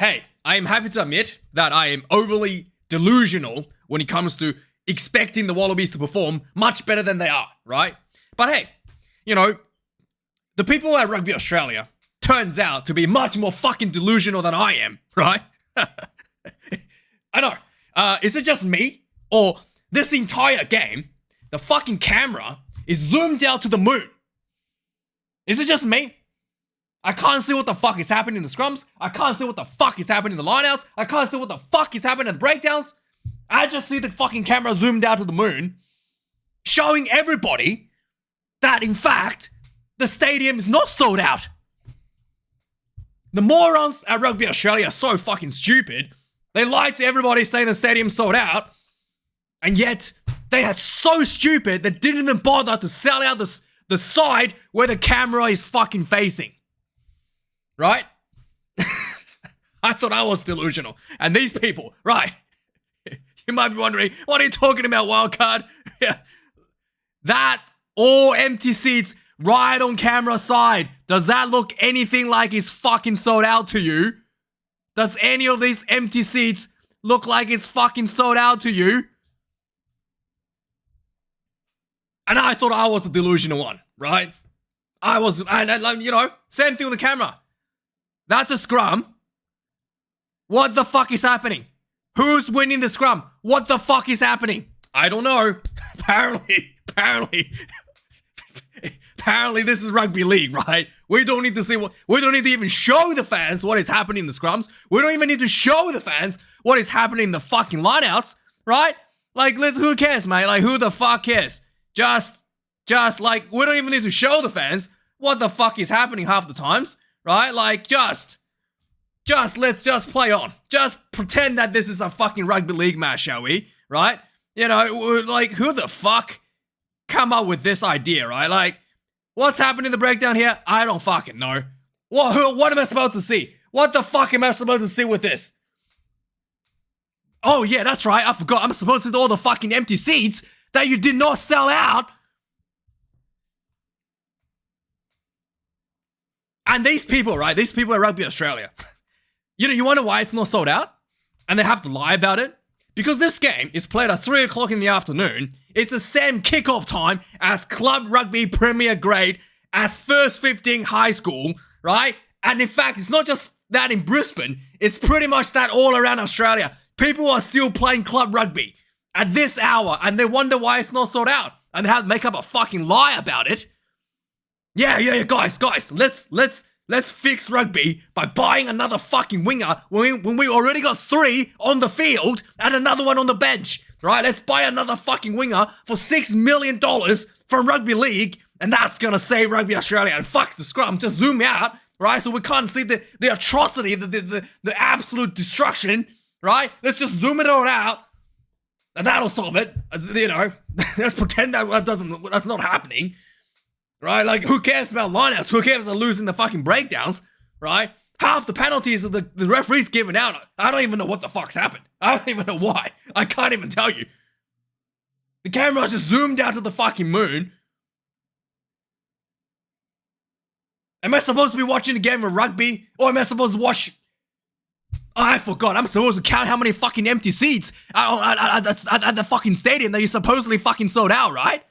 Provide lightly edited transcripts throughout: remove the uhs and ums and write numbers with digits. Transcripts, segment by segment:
hey, I am happy to admit that I am overly delusional when it comes to expecting the Wallabies to perform much better than they are, right? But hey, you know, the people at Rugby Australia turns out to be much more fucking delusional than I am, right? I know. Is it just me? Or this entire game, the fucking camera is zoomed out to the moon? Is it just me? I can't see what the fuck is happening in the scrums. I can't see what the fuck is happening in the lineouts. I can't see what the fuck is happening in the breakdowns. I just see the fucking camera zoomed out to the moon, showing everybody that, in fact, the stadium is not sold out. The morons at Rugby Australia are so fucking stupid. They lied to everybody saying the stadium's sold out, and yet they are so stupid they didn't even bother to sell out the side where the camera is fucking facing. Right? I thought I was delusional. And these people, right? You might be wondering, what are you talking about, Wildkard? That all empty seats right on camera side. Does that look anything like it's fucking sold out to you? Does any of these empty seats look like it's fucking sold out to you? And I thought I was the delusional one, right? I was, and you know, same thing with the camera. That's a scrum. What the fuck is happening? Who's winning the scrum? What the fuck is happening? I don't know. Apparently this is rugby league, right? We don't need to see we don't need to even show the fans what is happening in the scrums. We don't even need to show the fans what is happening in the fucking lineouts, right? Like, who cares, mate? Like, who the fuck cares? Just like, we don't even need to show the fans what the fuck is happening half the times, right? Like, let's just play on. Just pretend that this is a fucking rugby league match, shall we? Right? You know, like, who the fuck come up with this idea, right? Like, what's happening in the breakdown here? I don't fucking know. What am I supposed to see? What the fuck am I supposed to see with this? Oh, yeah, that's right. I forgot. I'm supposed to see all the fucking empty seats that you did not sell out. And these people, right? These people at Rugby Australia. You know, you wonder why it's not sold out? And they have to lie about it? Because this game is played at 3 o'clock in the afternoon. It's the same kickoff time as club rugby premier grade, as first 15 high school, right? And in fact, it's not just that in Brisbane. It's pretty much that all around Australia. People are still playing club rugby at this hour, and they wonder why it's not sold out. And they have to make up a fucking lie about it. Yeah, guys, let's fix rugby by buying another fucking winger when we already got 3 on the field and another one on the bench, right? Let's buy another fucking winger for $6 million from rugby league, and that's gonna save Rugby Australia. And fuck the scrum, just zoom out, right? So we can't see the atrocity, the absolute destruction, right? Let's just zoom it all out, and that'll solve it. You know, let's pretend that's not happening. Right? Like, who cares about lineouts? Who cares about losing the fucking breakdowns? Right? Half the penalties that the referee's giving out, I don't even know what the fuck's happened. I don't even know why. I can't even tell you. The camera's just zoomed out to the fucking moon. Am I supposed to be watching a game of rugby? Or am I supposed to watch... Oh, I forgot. I'm supposed to count how many fucking empty seats at the fucking stadium that you supposedly fucking sold out, right?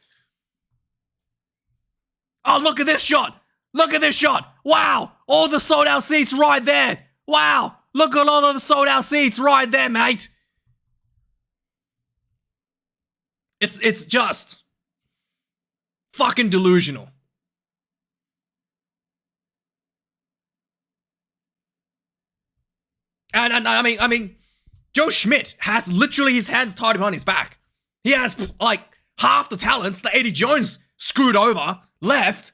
Oh, look at this shot. Look at this shot. Wow. All the sold out seats right there. Wow. Look at all of the sold out seats right there, mate. It's just fucking delusional. And I mean, Joe Schmidt has literally his hands tied behind his back. He has like half the talents that Eddie Jones screwed over left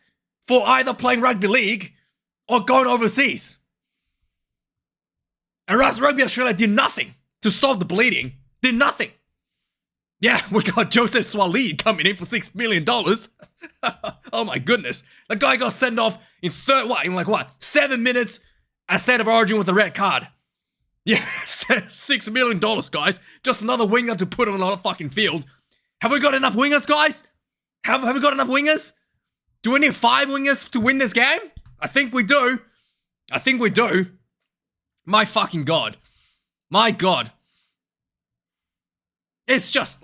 for either playing rugby league or going overseas. And Rugby Australia did nothing to stop the bleeding. Did nothing. Yeah, we got Joseph Swali coming in for $6 million. Oh my goodness. The guy got sent off in 7 minutes at State of Origin with a red card. Yeah, $6 million, guys. Just another winger to put on a fucking field. Have we got enough wingers, guys? Have we got enough wingers? Do we need 5 wingers to win this game? I think we do. My fucking God. My God. It's just...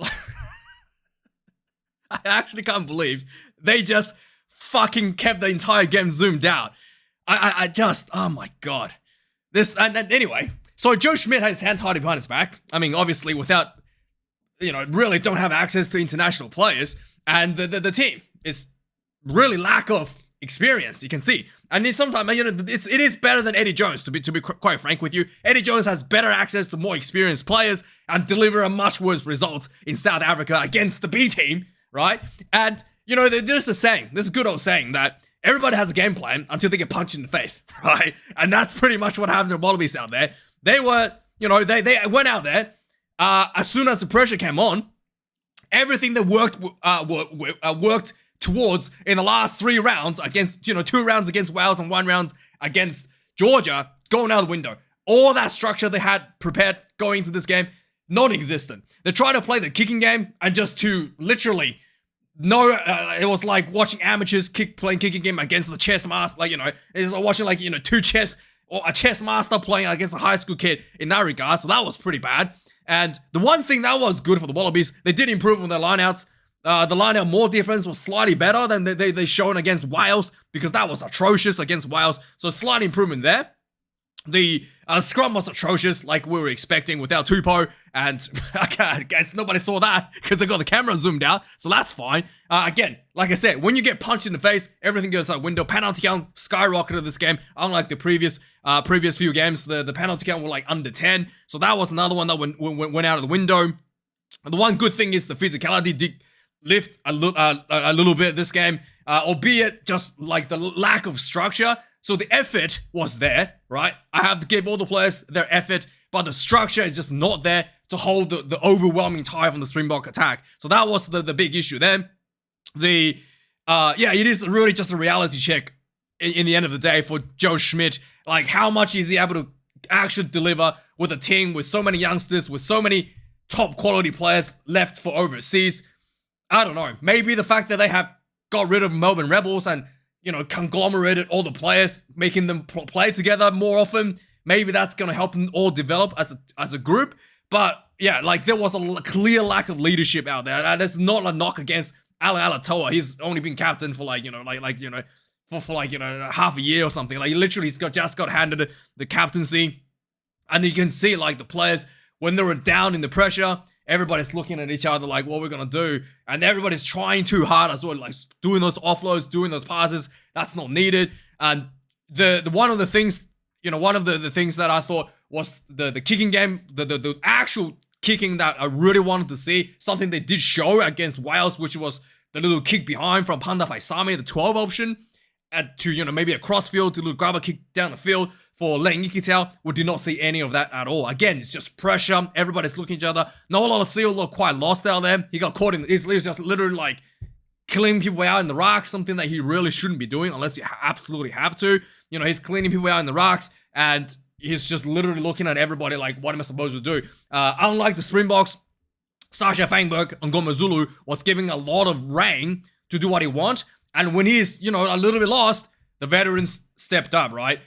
I actually can't believe they just fucking kept the entire game zoomed out. I just... Oh my God. This... And anyway, so Joe Schmidt has his hand tied behind his back. I mean, obviously without... really don't have access to international players. And the team is really lack of experience, you can see. And sometimes, it is better than Eddie Jones, to be quite frank with you. Eddie Jones has better access to more experienced players and deliver a much worse result in South Africa against the B team, right? And, there's a saying, this good old saying that everybody has a game plan until they get punched in the face, right? And that's pretty much what happened to the Wallabies out there. They were, they went out there, as soon as the pressure came on, everything that worked towards in the last 3 rounds against, 2 rounds against Wales and 1 round against Georgia, going out the window. All that structure they had prepared going into this game, non-existent. They tried to play the kicking game and just to literally, it was like watching amateurs playing kicking game against the chess master, it's like watching 2 chess, or a chess master playing against a high school kid in that regard, so that was pretty bad. And the one thing that was good for the Wallabies, they did improve on their lineouts. The line-out more difference was slightly better than they shown against Wales, because that was atrocious against Wales. So slight improvement there. The scrum was atrocious, like we were expecting, without Tupou, and I guess nobody saw that because they got the camera zoomed out, so that's fine. Again, like I said, when you get punched in the face, everything goes out the window. Penalty count skyrocketed this game, unlike the previous few games. The penalty count were like under 10, so that was another one that went out of the window. And the one good thing is the physicality did lift a little bit this game, albeit just like the lack of structure. So the effort was there, right? I have to give all the players their effort, but the structure is just not there to hold the overwhelming tide on the Springbok attack. So that was the big issue there. It is really just a reality check in the end of the day for Joe Schmidt. Like, how much is he able to actually deliver with a team with so many youngsters, with so many top quality players left for overseas? I don't know. Maybe the fact that they have got rid of Melbourne Rebels and, conglomerated all the players, making them play together more often, maybe that's going to help them all develop as a group. But yeah, there was a clear lack of leadership out there. And it's not a knock against Ala Alatoa. He's only been captain for half a year or something. Like, he literally just got handed the captaincy. And you can see, the players, when they were down in the pressure, everybody's looking at each other like, what we're going to do. And everybody's trying too hard as well, like doing those offloads, doing those passes. That's not needed. And one of the things that I thought was the kicking game, the actual kicking that I really wanted to see, something they did show against Wales, which was the little kick behind from Panda Paisami, the 12 option, to, maybe a crossfield, to little grab a kick down the field for Len Ikitau. We did not see any of that at all. Again, it's just pressure. Everybody's looking at each other. Noah Seal looked quite lost out there. He got caught he's just literally cleaning people out in the rocks, something that he really shouldn't be doing unless you absolutely have to. He's cleaning people out in the rocks, and he's just literally looking at everybody like, what am I supposed to do? Unlike the Springboks, Sasha Fangberg and Gomezulu was giving a lot of rein to do what he wants. And when he's, a little bit lost, the veterans stepped up, right?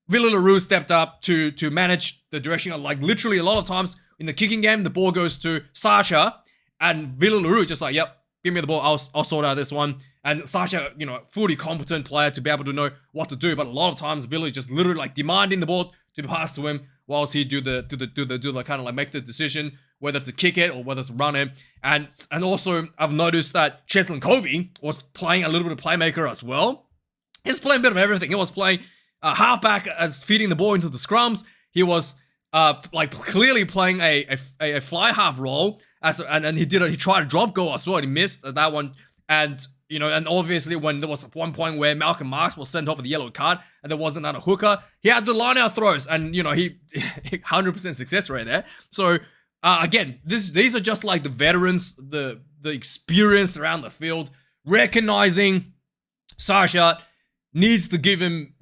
Villa LaRue stepped up to manage the direction. Literally a lot of times in the kicking game, the ball goes to Sasha, and Villa LaRue just like, yep, give me the ball, I'll sort out this one. And Sasha, fully competent player to be able to know what to do. But a lot of times, Villa just literally demanding the ball to be passed to him, whilst he do the kind of make the decision whether to kick it or whether to run it. And also, I've noticed that Cheslin Kobe was playing a little bit of playmaker as well. He's playing a bit of everything. He was playing halfback as feeding the ball into the scrums. He was clearly playing a fly half role and he tried a drop goal as well. He missed that one. And and obviously when there was one point where Malcolm Marks was sent off with a yellow card and there wasn't another hooker, he had the line out throws and he 100% success rate there. So again, these are just like the veterans, the experience around the field, recognizing Sasha needs to give him,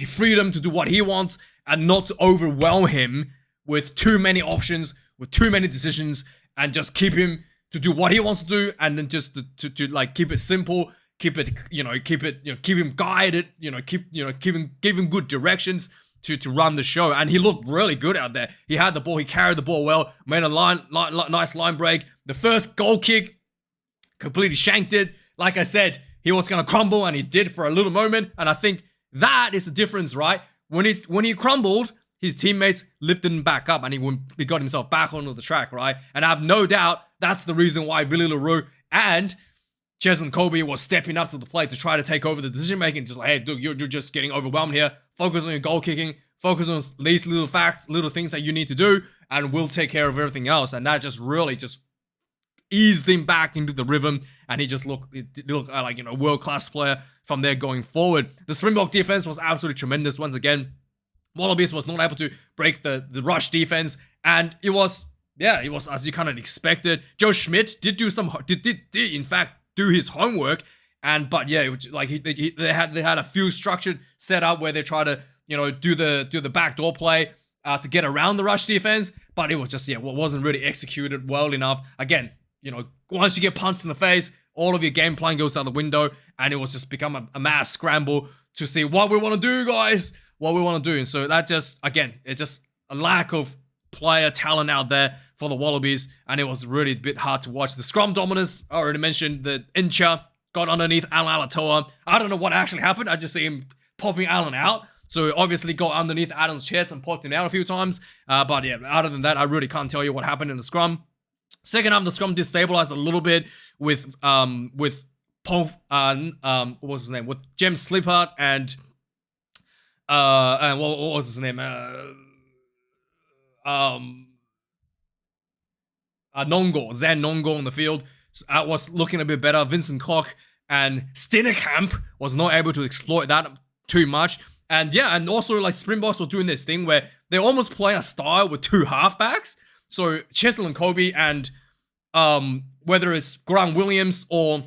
freedom to do what he wants and not to overwhelm him with too many options, with too many decisions, and just keep him to do what he wants to do, and then just to keep it simple, keep him guided, give him good directions, to run the show, and he looked really good out there. He had the ball, he carried the ball well, made a nice line break. The first goal kick, completely shanked it. Like I said, he was going to crumble, and he did for a little moment, and I think that is the difference, right? When he crumbled, his teammates lifted him back up, and he got himself back onto the track, right? And I have no doubt that's the reason why Willie LaRue and Cheslin Kolbe was stepping up to the plate to try to take over the decision making. Just like, hey, dude, you're just getting overwhelmed here. Focus on your goal kicking. Focus on these little facts, little things that you need to do, and we'll take care of everything else. And that just really just eased him back into the rhythm, and he just looked like, world-class player from there going forward. The Springbok defense was absolutely tremendous once again. Wallabies was not able to break the rush defense, and it was as you kind of expected. Joe Schmidt did in fact do his homework, but yeah, it was like they had a few structured setup where they try to do the backdoor play to get around the rush defense, but it was just wasn't really executed well enough. Again, once you get punched in the face, all of your game plan goes out the window, and it was just become a mass scramble to see what we want to do, guys. What we want to do. And so that just, again, it's just a lack of player talent out there for the Wallabies, and it was really a bit hard to watch. The scrum dominance, I already mentioned, the Incha got underneath Alan Alatoa. I don't know what actually happened. I just see him popping Alan out. So obviously got underneath Adam's chest and popped him out a few times. But yeah, other than that, I really can't tell you what happened in the scrum. Second half, the scrum destabilized a little bit with what was his name? With James Slippard and what was his name? Zan Nongo on the field was looking a bit better. Vincent Koch and Steenekamp was not able to exploit that too much. And yeah, and also like Springboks were doing this thing where they're almost playing a style with two halfbacks. So Cheslin Kolbe and whether it's Grant Williams or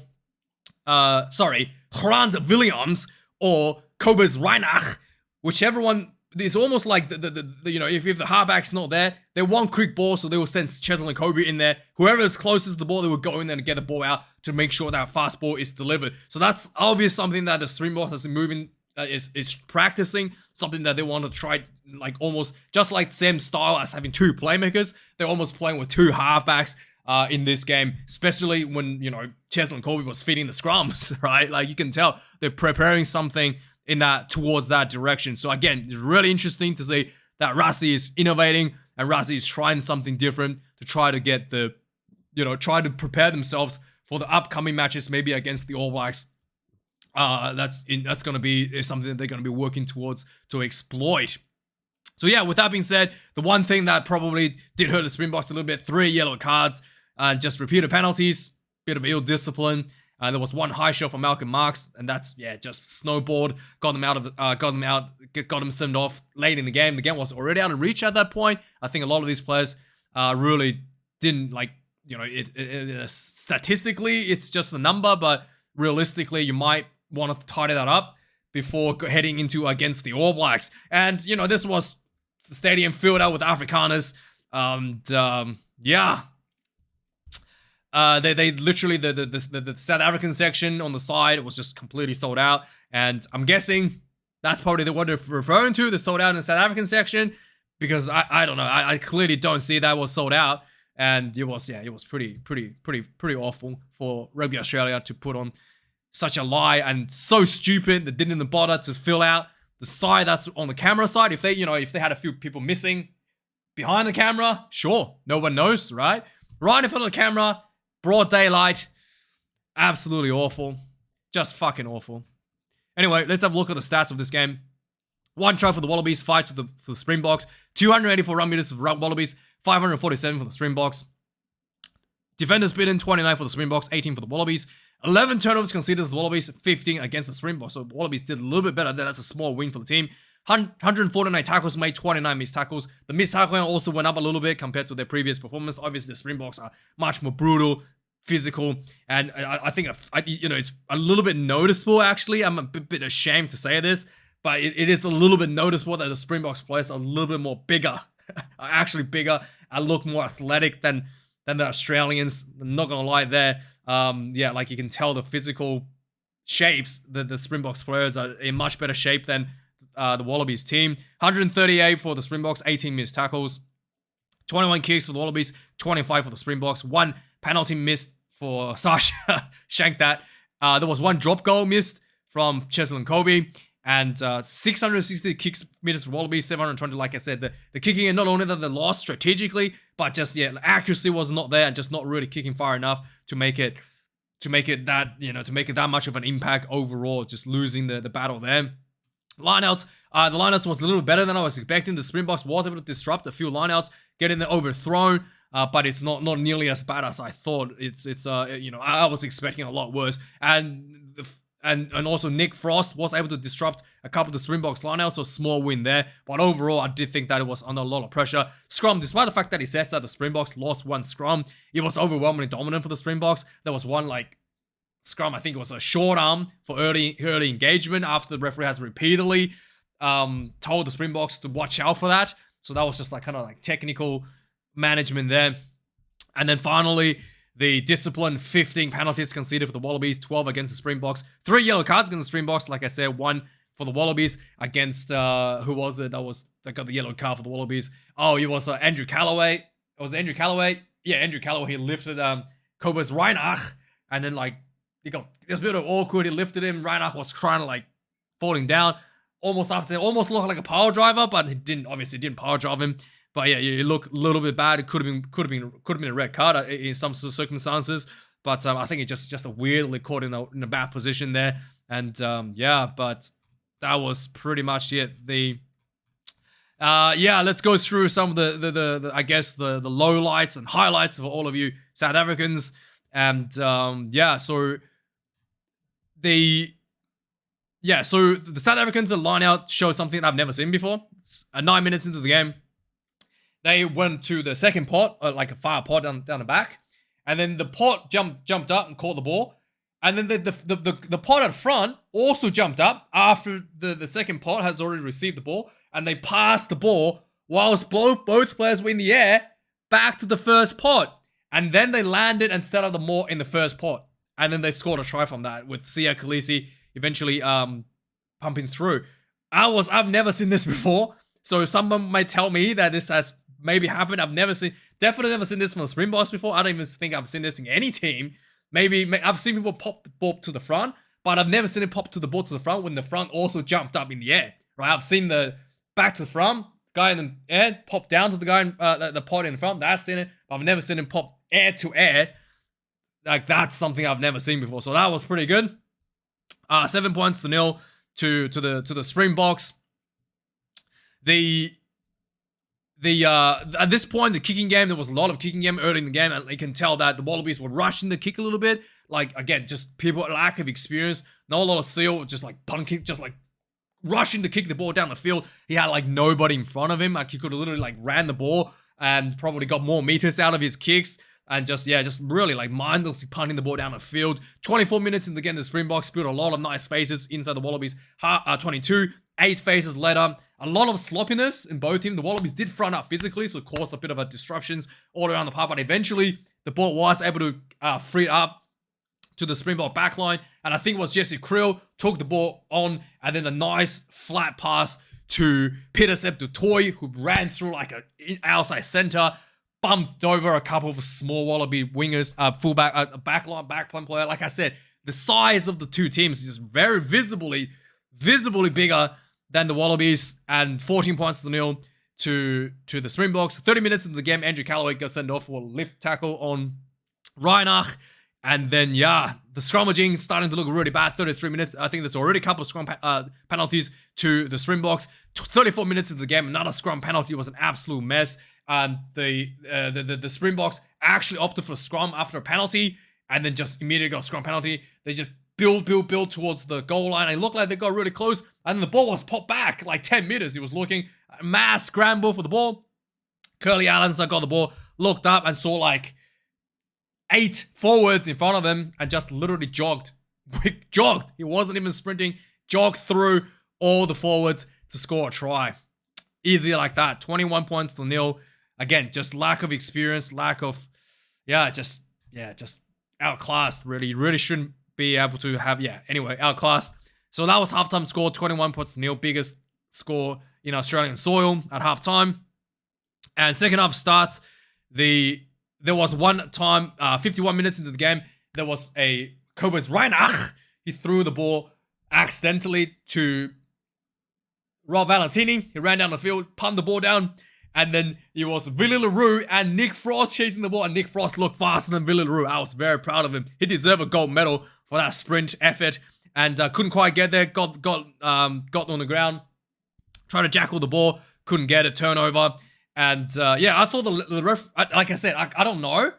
Grant Williams or Kobus Reinach, whichever one, it's almost like if the halfback's not there, they want quick ball, so they will send Cheslin Kolbe in there. Whoever is closest to the ball, they will go in there and get the ball out to make sure that fast ball is delivered. So that's obviously something that the Springboks is moving, is practicing, something that they want to try, like almost just like the same style as having two playmakers. They're almost playing with two halfbacks in this game, especially when Cheslin Kolbe was feeding the scrums, right? Like you can tell they're preparing something towards that direction. So again, it's really interesting to see that Rassie is innovating and Rassie is trying something different to try to get try to prepare themselves for the upcoming matches, maybe against the All Blacks. That's going to be something that they're going to be working towards to exploit. So yeah, with that being said, the one thing that probably did hurt the Springboks a little bit, 3 yellow cards, just repeated penalties, bit of ill discipline. There was one high shot from Malcolm Marks, and that's just snowballed, got them sent off late in the game. The game was already out of reach at that point. I think a lot of these players really didn't statistically it's just a number, but realistically you might want to tidy that up before heading into against the All Blacks. And this was the stadium filled out with Afrikaners, they literally the South African section on the side was just completely sold out, and I'm guessing that's probably what they're referring to, the sold out in the South African section, because I don't know, I clearly don't see that was sold out, and it was pretty awful for Rugby Australia to put on such a lie, and so stupid that didn't even bother to fill out the side that's on the camera side. If they had a few people missing behind the camera, sure, no one knows, right? Right in front of the camera, broad daylight, absolutely awful. Just fucking awful. Anyway, let's have a look at the stats of this game. 1 try for the Wallabies, 5 for the Springboks, 284 run meters for the Wallabies, 547 for the Springboks. Defenders beaten, 29 for the Springboks, 18 for the Wallabies. 11 turnovers conceded for the Wallabies, 15 against the Springboks. So the Wallabies did a little bit better there. That's a small win for the team. 149 tackles made, 29 missed tackles. The missed tackling also went up a little bit compared to their previous performance. Obviously, the Springboks are much more brutal, physical, and I think it's a little bit noticeable. Actually, I'm a bit ashamed to say this, but it is a little bit noticeable that the Springboks players are a little bit more bigger, actually bigger, and look more athletic than the Australians. I'm not gonna lie there. Like you can tell the physical shapes that the Springboks players are in much better shape than the Wallabies team. 138 for the Springboks, 18 missed tackles. 21 kicks for the Wallabies, 25 for the Springboks. 1 penalty missed for Sasha. Shanked that. There was 1 drop goal missed from Cheslin and Kobe. And 660 kicks meters for Wallabies, 720, like I said. The kicking, and not only that they lost strategically, but just, accuracy was not there and just not really kicking far enough to make it that much of an impact overall, just losing the battle there. Lineouts, the lineouts was a little better than I was expecting. The Springboks was able to disrupt a few lineouts, getting them overthrown, but it's not nearly as bad as I thought. I was expecting a lot worse. And also Nick Frost was able to disrupt a couple of the Springboks lineouts, so a small win there. But overall, I did think that it was under a lot of pressure. Scrum, despite the fact that he says that the Springboks lost 1 scrum, it was overwhelmingly dominant for the Springboks. There was 1 scrum, I think it was a short arm for early engagement after the referee has repeatedly told the Springboks to watch out for that. So that was just technical management there. And then finally, the discipline, 15 penalties conceded for the Wallabies, 12 against the Springboks. 3 yellow cards against the Springboks, like I said, 1 for the Wallabies against, who was it that got the yellow card for the Wallabies? Oh, it was Andrew Callaway. Was it Andrew Callaway? Yeah, Andrew Callaway. He lifted Cobus Reinach, and then it was a bit awkward. He lifted him. Reinach was trying to falling down, almost looked like a power driver, but he didn't power drive him. But yeah, it looked a little bit bad. It could have been a red card in some circumstances. But I think it just a weirdly caught in a bad position there. And but that was pretty much it. Let's go through some of the I guess the lowlights and highlights for all of you South Africans. And so the South Africans, the line out showed something I've never seen before. 9 minutes into the game, they went to the second pot, like a fire pot down the back, and then the pot jumped up and caught the ball, and then the pot at front also jumped up after the second pot has already received the ball, and they passed the ball whilst both players were in the air back to the first pot, and then they landed and set up the more in the first pot, and then they scored a try from that with Sia Khaleesi eventually pumping through. I've never seen this before, so someone might tell me that this has maybe happened. Definitely never seen this from the Springboks before. I don't even think I've seen this in any team. Maybe I've seen people pop the ball to the front, but I've never seen it pop to the ball to the front when the front also jumped up in the air, right? I've seen the back to the front, guy in the air pop down to the guy in the pot in front. That's seen it, but I've never seen him pop air to air. That's something I've never seen before. So that was pretty good. 7 points to 0 to the Springboks. At this point, the kicking game, there was a lot of kicking game early in the game, and you can tell that the Wallabies were rushing the kick a little bit. Again, just people lack of experience, not a lot of seal, just punking, rushing to kick the ball down the field. He had nobody in front of him. He could have literally ran the ball and probably got more meters out of his kicks. And just really mindlessly punting the ball down the field. 24 minutes in the game, the Springboks built a lot of nice faces inside the Wallabies. 22, 8 faces later. A lot of sloppiness in both teams. The Wallabies did front up physically, so it caused a bit of disruptions all around the park. But eventually, the ball was able to free it up to the Springbok backline. And I think it was Jesse Krill took the ball on, and then a nice flat pass to Peter Sepp du Toit, who ran through an outside center, bumped over a couple of small Wallaby wingers, fullback, backline player. Like I said, the size of the two teams is just very visibly bigger than the Wallabies, and 14 points to 0 to the Springboks. 30 minutes into the game, Andrew Callaway got sent off for a lift tackle on Reinach. And then, the scrummaging starting to look really bad. 33 minutes. I think there's already a couple of scrum penalties to the Springboks. 34 minutes into the game, another scrum penalty. Was an absolute mess. The Springboks actually opted for a scrum after a penalty, and then just immediately got a scrum penalty. They just build towards the goal line. It looked like they got really close, and then the ball was popped back 10 meters. He was looking, a mass scramble for the ball. Curly Allen's got the ball, looked up and saw 8 forwards in front of him, and just literally jogged. He wasn't even sprinting. Jogged through all the forwards to score a try. Easy like that. 21 points to 0. Again, just lack of experience, just outclassed. Really shouldn't be able to have, outclassed. So that was halftime score, 21 points to 0. Biggest score in Australian soil at halftime. And second half starts. There was one time, 51 minutes into the game, there was a Cobras Reinach. He threw the ball accidentally to Rob Valentini. He ran down the field, pumped the ball down, and then it was Willie LaRue and Nick Frost chasing the ball, and Nick Frost looked faster than Willie LaRue. I was very proud of him. He deserved a gold medal for that sprint effort, and couldn't quite get there. Got on the ground, tried to jackal the ball, couldn't get it, turnover. And I thought the ref, like I said, I don't know.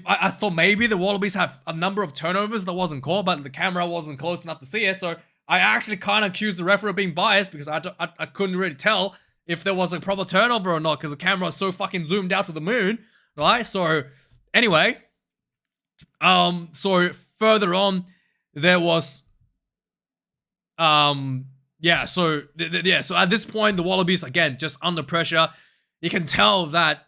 I thought maybe the Wallabies have a number of turnovers that wasn't called, but the camera wasn't close enough to see it. So I actually kind of accused the referee of being biased because I couldn't really tell if there was a proper turnover or not because the camera was so fucking zoomed out to the moon, right? So anyway, so further on, there was, so at this point, the Wallabies, again, just under pressure. You can tell that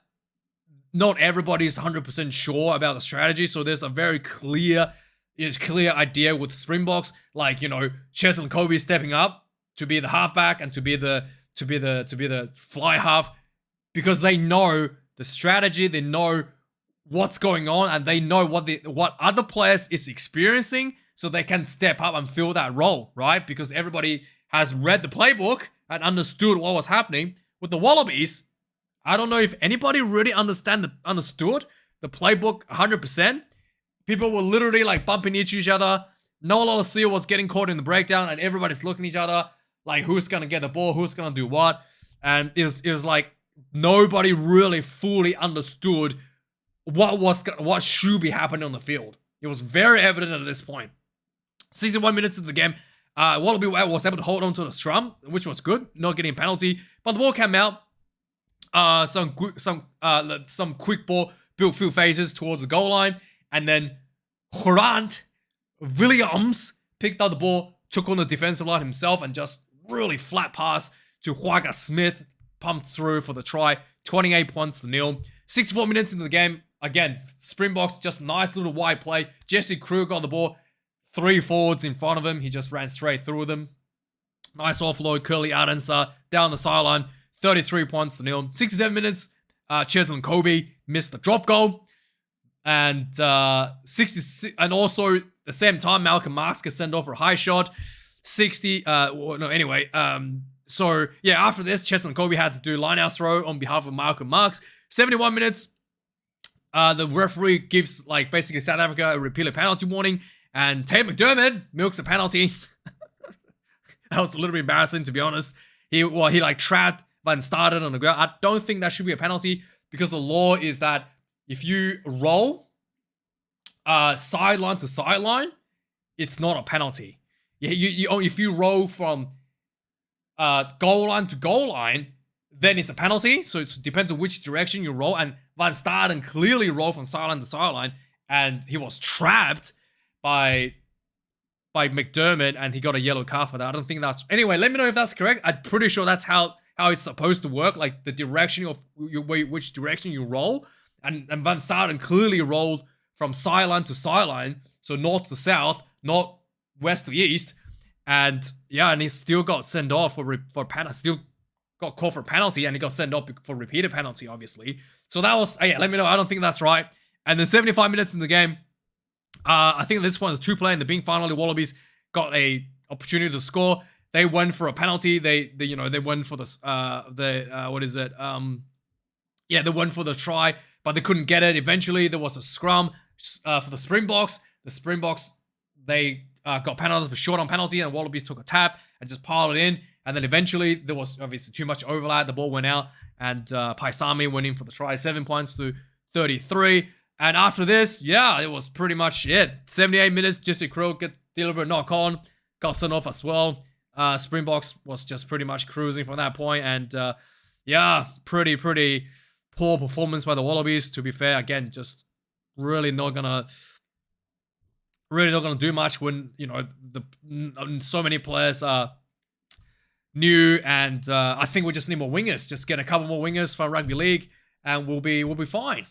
not everybody's 100% sure about the strategy, so there's a very clear idea with Springboks, like, you know, Cheslin Kobe stepping up to be the halfback and to be the fly half, because they know the strategy, they know what's going on, and they know what other players is experiencing, so they can step up and fill that role, right? Because everybody has read the playbook and understood what was happening. With the Wallabies, I don't know if anybody really understood the playbook 100%. People were literally like bumping into each other. No Lolosio was getting caught in the breakdown, and everybody's looking at each other like who's gonna get the ball, who's gonna do what, and it was like nobody really fully understood what should be happening on the field. It was very evident at this point. 61 minutes into the game, Wallaby was able to hold on to the scrum, which was good, not getting a penalty, but the ball came out. Some quick ball built few phases towards the goal line, and then Rant Williams picked up the ball, took on the defensive line himself, and just really flat pass to Huaga Smith, pumped through for the try. 28 points to 0. 64 minutes into the game, again, Springboks, just nice little wide play. Jesse Krug got the ball, 3 forwards in front of him. He just ran straight through them. Nice offload, Curly Ardensa down the sideline. 33 points to 0. 67 minutes, Cheslin Kobe missed the drop goal. And 66, and also the same time, Malcolm Marks gets sent off for a high shot. 60, so yeah, after this, Cheslin Kobe had to do line-out throw on behalf of Malcolm Marks. 71 minutes, the referee gives, like, basically South Africa a repeated penalty warning, and Tate McDermott milks a penalty. That was a little bit embarrassing, to be honest. He like trapped Van started on the ground. I don't think that should be a penalty because the law is that if you roll sideline to sideline, it's not a penalty. If you roll from goal line to goal line, then it's a penalty. So it depends on which direction you roll. And Van Staden clearly rolled from sideline to sideline, and he was trapped by McDermott, and he got a yellow card for that. I don't think that's... Anyway, let me know if that's correct. I'm pretty sure that's how it's supposed to work, like the direction of which direction you roll. And Van Staden clearly rolled from sideline to sideline, so north to south, not west to east. And yeah, and he still got sent off for penalty. Still got called for penalty, and he got sent off for repeated penalty, obviously. So that was... yeah, let me know. I don't think that's right. And then 75 minutes in the game, I think at this point, there's 2 players in the Bing final. The Wallabies got a opportunity to score. They went for a penalty. They went for they went for the try, but they couldn't get it. Eventually, there was a scrum for the Springboks. The Springboks, they got penalties for short on penalty, and Wallabies took a tap and just piled it in. And then eventually, there was obviously too much overlap. The ball went out, and Paisami went in for the try. 7 points to 33. And after this, yeah, it was pretty much it. 78 minutes, Jesse Krug get deliberate knock on, got sent off as well. Springboks was just pretty much cruising from that point, and yeah, pretty poor performance by the Wallabies. To be fair, again, just really not gonna do much when so many players are new, and I think we just need more wingers. Just get a couple more wingers from rugby league, and we'll be fine.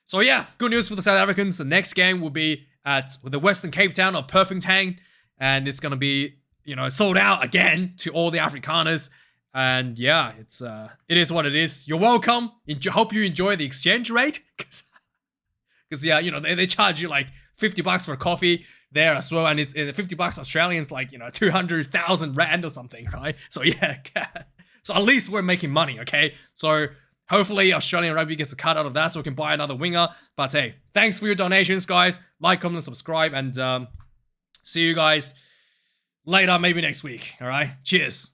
So yeah, good news for the South Africans. The next game will be at the Western Cape Town of Perfingtang, and it's gonna be sold out again to all the Afrikaners. And yeah, it is what it is. You're welcome. Hope you enjoy the exchange rate. Because yeah, they charge you like $50 for a coffee there as well. And it's $50 Australian, like, 200,000 Rand or something, right? So yeah, so at least we're making money, okay? So hopefully Australian rugby gets a cut out of that so we can buy another winger. But hey, thanks for your donations, guys. Like, comment, subscribe, and see you guys later, maybe next week. All right, cheers.